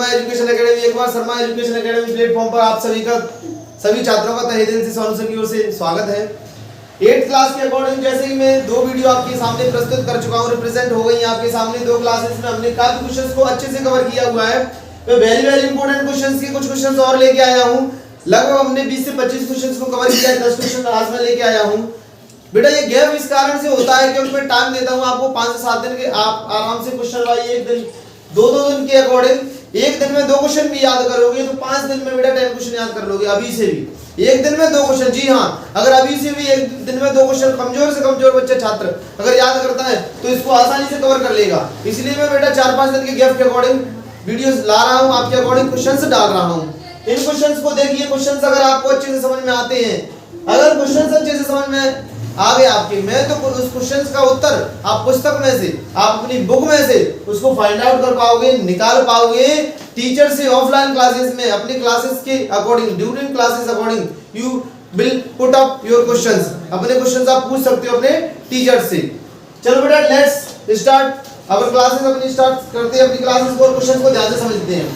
Sharma education academy. एक बार Sharma education academy platform पर आप सभी छात्रों का तहे दिल से सोनू सर की ओर से स्वागत है। 8th क्लास के अकॉर्डिंग जैसे कि मैं 2 वीडियो आपके सामने प्रस्तुत कर चुका हूं, रिप्रेजेंट हो गई आपके सामने 2 क्लासेस में हमने काफी क्वेश्चंस को अच्छे से कवर किया हुआ है। तो वेरी इंपॉर्टेंट क्वेश्चंस के कुछ क्वेश्चंस और लेके आया हूं। लगभग हमने 20 से 25 क्वेश्चंस को कवर किया है, 10 क्वेश्चन आज मैं लेके आया हूं। बेटा ये गैप इस कारण से होता है क्योंकि मैं टाइम देता हूं आपको 5 से 7 दिन के, आप आराम से क्वेश्चन वाइज एक दिन 2-2 दिन के अकॉर्डिंग एक दिन में 2 क्वेश्चन भी याद करोगे तो 5 दिन में बेटा 10 क्वेश्चन याद कर लोगे। अभी से भी एक दिन में 2 क्वेश्चन, जी हां, अगर अभी से भी एक दिन में 2 क्वेश्चन कमजोर से कमजोर बच्चा छात्र अगर याद करता है तो इसको आसानी से कवर कर लेगा। इसलिए मैं बेटा 4-5 दिन के गैप के अकॉर्डिंग वीडियोस ला रहा हूं, आपके अकॉर्डिंग क्वेश्चंस डाल रहा हूं। इन क्वेश्चंस को देखिए, क्वेश्चंस अगर आपको अच्छे से समझ में आते हैं, अगर क्वेश्चंस अच्छे से समझ में आ गए आपके में, तो उस क्वेश्चंस का उत्तर आप पुस्तक में से, आप अपनी बुक में से उसको फाइंड आउट कर पाओगे, निकाल पाओगे। टीचर से ऑफलाइन क्लासेस में अपनी क्लासेस के according, during classes according you will put up your questions. अपने क्वेश्चंस आप पूछ सकते हो अपने टीचर से। चलो बेटा लेट्स स्टार्ट अवर क्लासेस। अपनी स्टार्ट करते हैं अपनी क्लासेस को, क्वेश्चन को ध्यान से समझते हैं।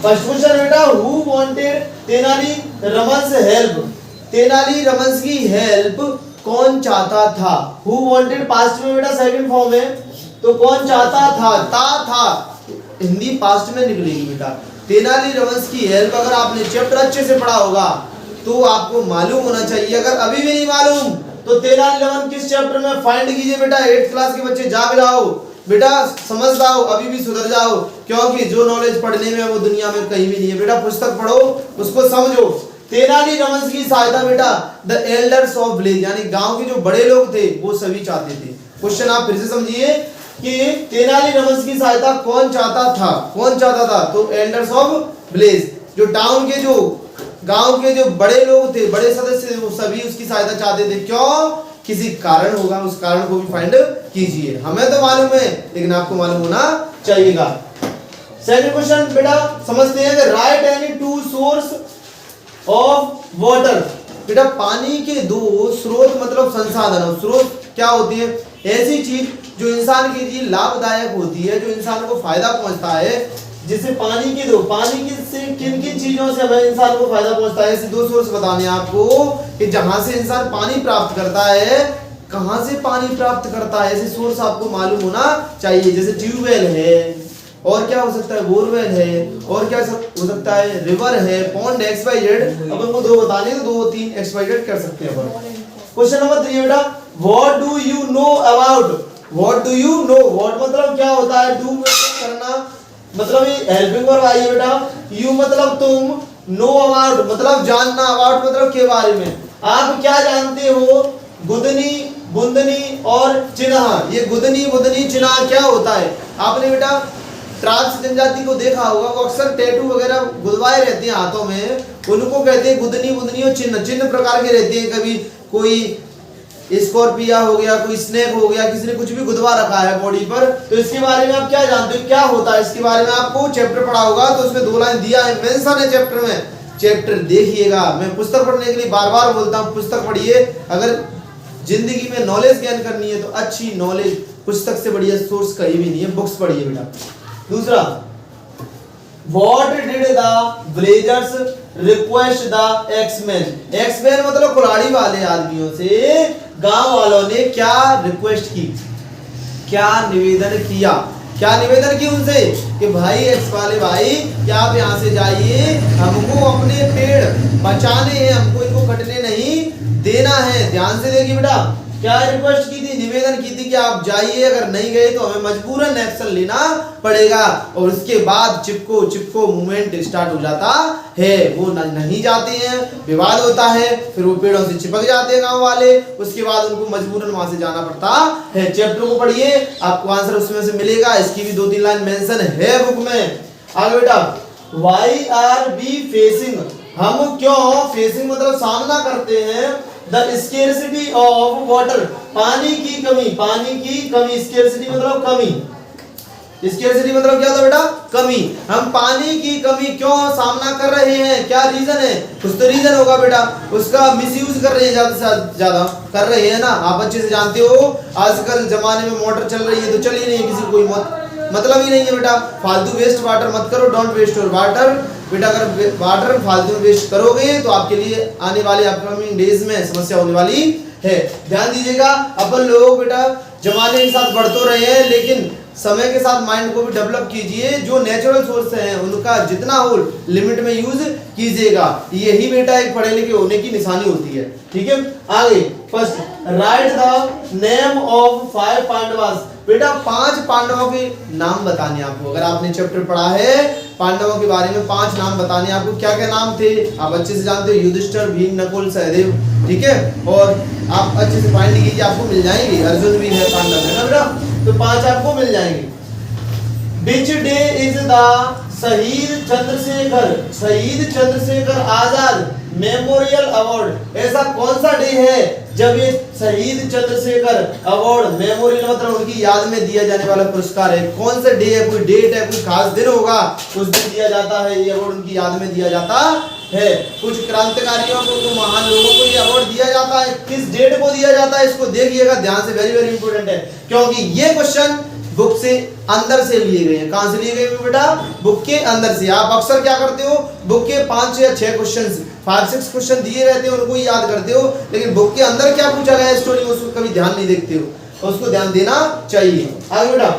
फर्स्ट क्वेश्चन बेटा, who wanted Tenali Raman's help. Tenali Raman's की हेल्प कौन चाहता था? हु वांटेड पास्ट में बेटा सेकंड फॉर्म है, तो कौन चाहता था? था हिंदी पास्ट में निकलेगी बेटा। तेनाली रमन्स की हेल्प अगर आपने चैप्टर अच्छे से पढ़ा होगा तो आपको मालूम होना चाहिए। अगर अभी भी नहीं मालूम तो तेनाली रमन किस चैप्टर में फाइंड कीजिए बेटा। 8th क्लास के बच्चे जाग जाओ बेटा, समझ जाओ, अभी भी सुधर जाओ, क्योंकि जो नॉलेज पढ़ने में वो दुनिया में कहीं भी नहीं है बेटा। पुस्तक पढ़ो, उसको समझो। तेनाली रमन की सहायता बेटा द एल्डर्स ऑफ विलेज, यानी गांव के जो बड़े लोग थे वो सभी चाहते थे। क्वेश्चन आप फिर से समझिए कि तेनाली रमन की सहायता कौन चाहता था? कौन चाहता था? तो एल्डर्स ऑफ विलेज, जो टाउन के, जो गांव के जो बड़े लोग थे, बड़े सदस्य थे, वो सभी उसकी सहायता चाहते थे। क्यों? किसी कारण होगा, उस कारण को भी फाइंड कीजिए। हमें तो मालूम है लेकिन आपको मालूम होना चाहिएगा। सेकंड क्वेश्चन बेटा समझते हैं कि right any 2 source of water. बेटा पानी के 2 स्रोत मतलब संसाधन। स्रोत क्या होती है? ऐसी चीज जो इंसान के लिए लाभदायक होती है, जो इंसान को फायदा पहुंचता है। जिसे पानी के 2, पानी की से किन किन चीजों से हमें इंसान को फायदा पहुंचता है, ऐसे 2 सोर्स बताने हैं आपको कि जहां से इंसान पानी प्राप्त करता है। कहां से पानी प्राप्त करता है, ऐसे सोर्स आपको मालूम होना चाहिए। जैसे ट्यूबवेल है, और क्या हो सकता है, बोरवेल है, और क्या हो सकता है, रिवर है, पॉन्ड है, XYZ। अपन को 2 बताने तो 2-3 XYZ कर सकते हैं अपन। क्वेश्चन नंबर 3 बेटा, what do you know about. What do you know, what मतलब क्या होता है, डू मतलब करना, मतलब ये हेल्पिंग वर्ब आई है बेटा। यू मतलब तुम, नो अबाउट मतलब जानना, अबाउट मतलब के बारे में। आप क्या जानते हो? गुदनी, बुंदनी और चिन्ह। ये गुदनी, बुंदनी, चिन्ह क्या होता है? आपने बेटा ट्रांस जनजाति को देखा होगा, वो अक्सर टैटू वगैरह गुदवाए रहते हैं हाथों में, उनको कहते हैं गुदनी, बुंदनी और चिन्ह। चिन्ह प्रकार के रहते हैं, कभी कोई स्कॉर्पिया हो गया, कोई स्नेक हो गया, किसी ने कुछ भी गुदवा रखा है बॉडी पर। तो इसके बारे में आप क्या जानते हो, क्या होता है? इसके बारे में आपको चैप्टर पढ़ा होगा, तो उसमें 2 लाइन दिया है, मेंशन है चैप्टर में। चैप्टर देखिएगा। मैं पुस्तक पढ़ने के लिए बार-बार बोलता हूं, पुस्तक पढ़िए। अगर जिंदगी में नॉलेज गेन करनी है तो अच्छी नॉलेज, पुस्तक से बढ़िया सोर्स कहीं भी नहीं है, बुक्स पढ़िए बेटा। दूसरा, What did the villagers request the X-men? X-men मतलब कुल्हाड़ी वाले आदमियों से गांव वालों ने क्या रिक्वेस्ट की, क्या निवेदन किया? क्या निवेदन की उनसे कि भाई एक्स वाले भाई, क्या आप यहाँ से जाइए, हमको अपने पेड़ बचाने हैं, हमको इनको कटने नहीं देना है। ध्यान से देखिए बेटा, क्या रिक्वेस्ट की थी, निवेदन की थी कि आप जाइए, अगर नहीं गए तो हमें मजबूरन एक्शन लेना पड़ेगा। और उसके बाद चिपको मूवमेंट स्टार्ट हो जाता है। वो नहीं जाते हैं, विवाद होता है, फिर वो पेड़ों से चिपक जाते हैं गांव वाले, उसके बाद उनको मजबूरन वहां से जाना पड़ता है। चैप्टर को पढ़िए, आपको आंसर उसमें से मिलेगा। इसकी भी 2-3 लाइन मेंशन है बुक में। आगे बेटा, वाई आर बी फेसिंग, हम क्यों, फेसिंग मतलब सामना करते हैं, द स्केर्सिटी ऑफ वाटर, पानी की कमी, पानी की कमी। स्केर्सिटी मतलब कमी, स्केर्सिटी मतलब क्या होता है बेटा, कमी। हम पानी की कमी क्यों सामना कर रहे हैं, क्या रीजन है? कुछ तो रीजन होगा बेटा, उसका मिसयूज कर रहे हैं, ज्यादा से ज्यादा कर रहे हैं ना। आप अच्छे से जानते हो, आजकल जमाने में मोटर चल रही है तो चल ही नहीं, किसी को कोई मौत मतलब ही नहीं है बेटा। फालतू वेस्ट वाटर मत करो, डोंट वेस्ट योर वाटर बेटा। अगर वाटर फालतू वेस्ट करोगे तो आपके लिए आने वाले अपकमिंग डेज में समस्या होने वाली है। ध्यान दीजिएगा, अपन लोग बेटा जमाने के साथ बढ़ तो रहे हैं, लेकिन समय के साथ माइंड को भी डेवलप कीजिए। जो नेचुरल सोर्स हैं उनका जितना हो लिमिट में यूज कीजिएगा। यही बेटा एक पढ़े लिखे होने की निशानी होती है। ठीक है, आगे first right the name of 5 Pandavas. बेटा 5 पांडवों के नाम बताने आपको। अगर आपने चैप्टर पढ़ा है पांडवों के बारे में, 5 नाम बताने आपको। क्या क्या नाम थे आप अच्छे से जानते हो, युधिष्ठिर, भीम, नकुल, सहदेव। ठीक है, और आप अच्छे से फाइंड कीजिए, आपको मिल जाएंगे। अर्जुन भी है, पांडव है ना बेटा, तो 5 आपको मिल जाएंगे। Which day is the शहीद चंद्रशेखर आजाद मेमोरियल अवार्ड? ऐसा कौन सा डे है जब ये शहीद चंद्रशेखर अवार्ड मेमोरियल मतलब उनकी याद में दिया जाने वाला पुरस्कार है? कौन सा डे है, कोई डेट है, कोई खास दिन होगा उस दिन दिया जाता है ये अवार्ड, उनकी याद में दिया जाता है। कुछ क्रांतिकारियों को, महान लोगों को ये अवार्ड दिया जाता है। किस डेट को दिया जाता है इसको देखिएगा ध्यान से, वेरी वेरी इंपॉर्टेंट है, क्योंकि ये क्वेश्चन बुक से अंदर से लिए गए हैं। कहां से लिए गए बेटा? बुक के अंदर से। आप अक्सर क्या करते हो, बुक के 5 या 6 क्वेश्चंस, 5-6 क्वेश्चन दिए रहते हैं, उनको ही याद करते हो, लेकिन बुक के अंदर क्या पूछा गया है स्टोरी में उसको कभी ध्यान नहीं देखते हो, तो उसको ध्यान देना चाहिए। आगे बेटा,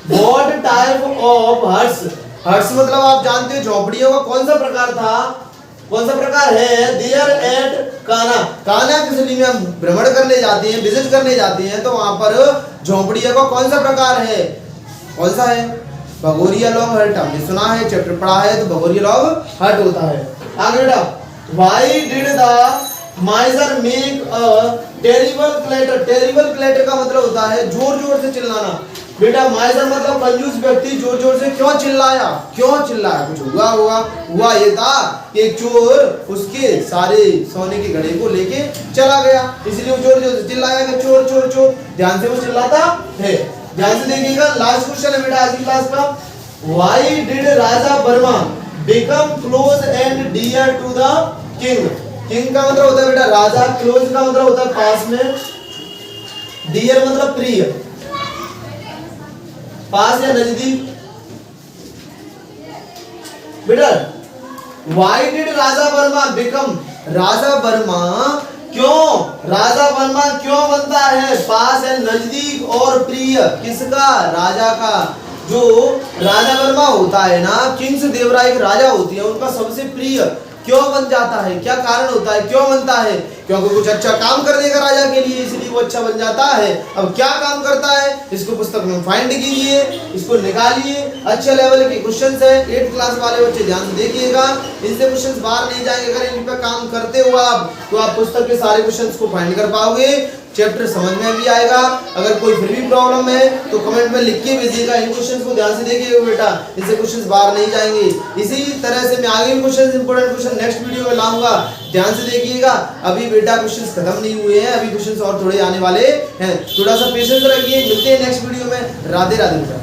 what type of huts? Huts मतलब आप जानते हो झोपड़ियों का कौन सा प्रकार था, कौन सा प्रकार है? There at Kanha. कान्हा की दिल्ली में हम भ्रमण करने जाते हैं, विजिट करने जाते हैं, तो वहां पर झोपड़ियों का कौन सा प्रकार है? कौन सा है? भगोरिया लॉग हट। हमने सुना है, चैप्टर पढ़ा है, तो भगोरिया लॉग हट होता है। आगे बेटा, why did the माइजर make a terrible clatter? Terrible clatter का मतलब होता है जोर जोर से चिल्लाना। बेटा माइजर मतलब कंजूस व्यक्ति जोर जोर से क्यों चिल्लाया? क्यों चिल्लाया? कुछ हुआ होगा। हुआ ये था कि एक चोर उसके सारे सोने के घड़े को लेके चला गया, इसलिए वो जोर जोर से चिल्लाया कि चोर चोर चोर। ध्यान से वो चिल्लाता है। ध्यान से देखिएगा, लास्ट क्वेश्चन है बेटा आज की क्लास का। Why did Raja Varma become close and dear to the king? King का मतलब होता है बेटा राजा, क्लोज का मतलब होता है पास में, डियर मतलब प्रिय, पास या नजदीक। बेटा why did Raja Varma become? Raja Varma क्यों, राजा वर्मा क्यों बनता है पास है, नजदीक और प्रिय? किसका? राजा का। जो राजा वर्मा होता है ना, किंग्स देवराय एक राजा होती है, उनका सबसे प्रिय क्यों बन जाता है? क्या कारण होता है, क्यों बनता है? क्योंकि कुछ अच्छा काम कर देगा राजा के लिए, इसलिए वो अच्छा बन जाता है। अब क्या काम करता है इसको पुस्तक में फाइंड कीजिए, इसको निकालिए। अच्छे लेवल के क्वेश्चंस है, 8th क्लास वाले बच्चे ध्यान से देखिएगा, इनसे क्वेश्चंस बाहर नहीं जाएंगे। अगर इन पर काम करते हो आप, तो आप पुस्तक के सारे क्वेश्चंस को फाइंड कर पाओगे, चैप्टर समझ में भी आएगा। अगर कोई फिर भी प्रॉब्लम है तो कमेंट में लिख के भेजिएगा। इन क्वेश्चंस को ध्यान से देखिएगा बेटा, इससे क्वेश्चंस बाहर नहीं जाएंगे। इसी तरह से मैं आगे भी questions, important question next video में लाऊंगा, ध्यान से देखिएगा। अभी बेटा क्वेश्चंस खत्म नहीं हुए हैं, अभी क्वेश्चंस और थोड़े आने वाले हैं, थोड़ा सा पेशेंस रखिए। मिलते हैं नेक्स्ट वीडियो में। राधे राधे बेटा।